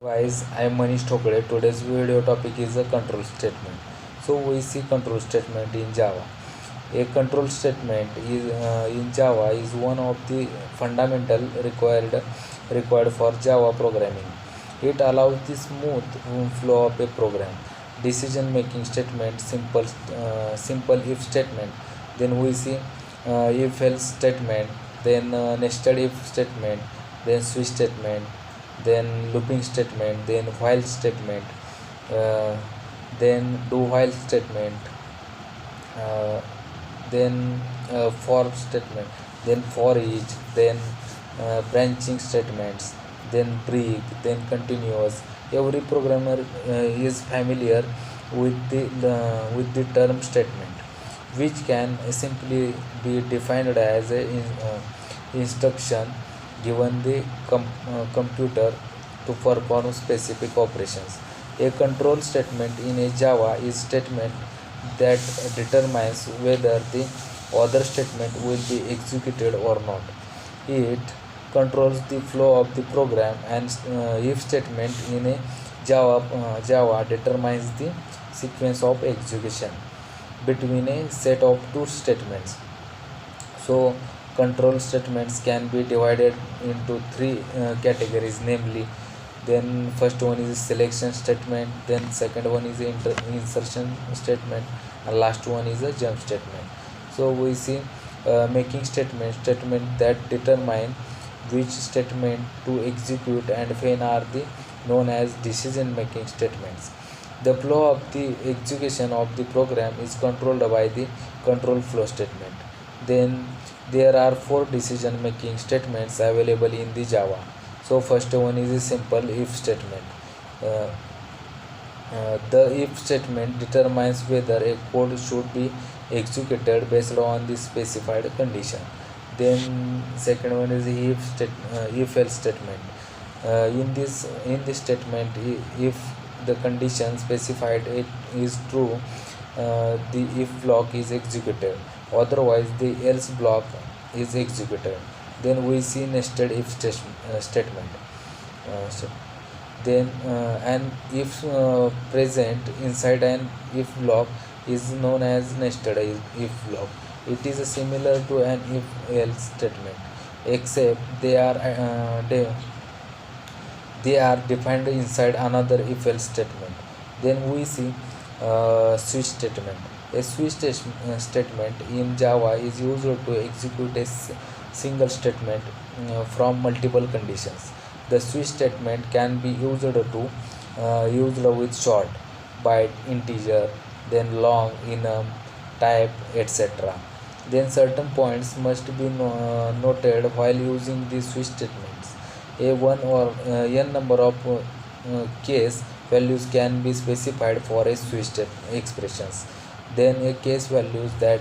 Guys, I am Manish Thokade. Today's video topic is a control statement. So we see control statement in Java. A control statement is in Java is one of the fundamental required for Java programming. It allows the smooth flow of a program. Decision making statement, simple if statement. Then we see if else statement. Then nested if statement. Then switch statement, then looping statement, then while statement, uh, then do while statement, uh, then for statement, then for each, then branching statements, then break, then continuous. Every programmer is familiar with the term statement, which can simply be defined as a instruction given the computer to perform specific operations. A control statement in a Java is statement that determines whether the other statement will be executed or not. It controls the flow of the program, and if statement in a Java determines the sequence of execution between a set of two statements. So control statements can be divided into three categories, namely, then first one is selection statement, then second one is insertion statement, and last one is a jump statement. So we see making statement that determine which statement to execute and when are the known as decision making statements. The flow of the execution of the program is controlled by the control flow statement. Then there are four decision making statements available in the Java. So first one is a simple if statement. uh, the if statement determines whether a code should be executed based on the specified condition. Then second one is if else statement. In this statement, if the condition specified it is true, the if block is executed, otherwise the else block is executed. Then we see nested if statement. So then an if present inside an if block is known as nested if block. It is similar to an if else statement, except they are defined inside another if else statement. Then we see switch statement. A statement in Java is used to execute a single statement from multiple conditions. The switch statement can be used with short, byte, integer, then long, enum, type, etc. Then certain points must be noted while using these switch statements. A one or n number of case values can be specified for a switch expressions. Then a case values that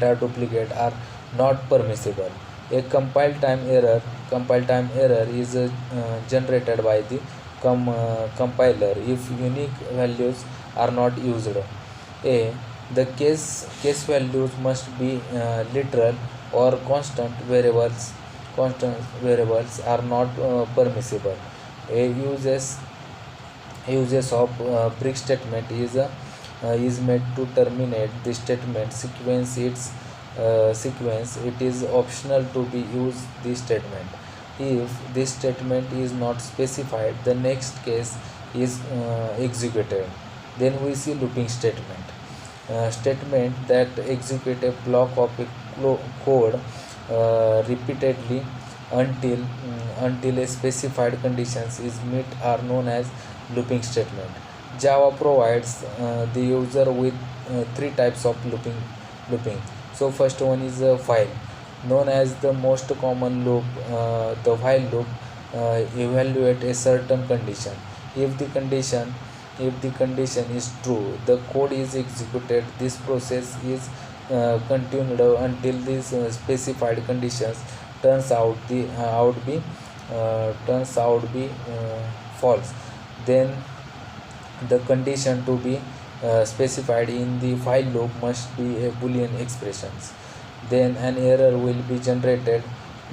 are duplicate are not permissible. A compile time error is generated by the compiler if unique values are not used. A the case values must be literal or constant variables are not permissible. A uses of break statement is made to terminate the statement sequence. It is optional to be used this statement. If this statement is not specified, the next case is executed. Then we see looping statement. Statement that execute a block of a code repeatedly until a specified conditions is met are known as looping statement. Java provides the user with three types of looping. So first one is a while, known as the most common loop. The while loop evaluate a certain condition. If the condition if the condition is true, the code is executed. This process is continued until these specified conditions turns out the turns out be false. Then the condition to be specified in the while loop must be a boolean expressions. Then an error will be generated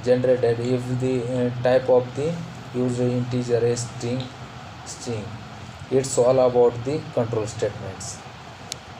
if the type of the use integer, a string. It's all about the control statements.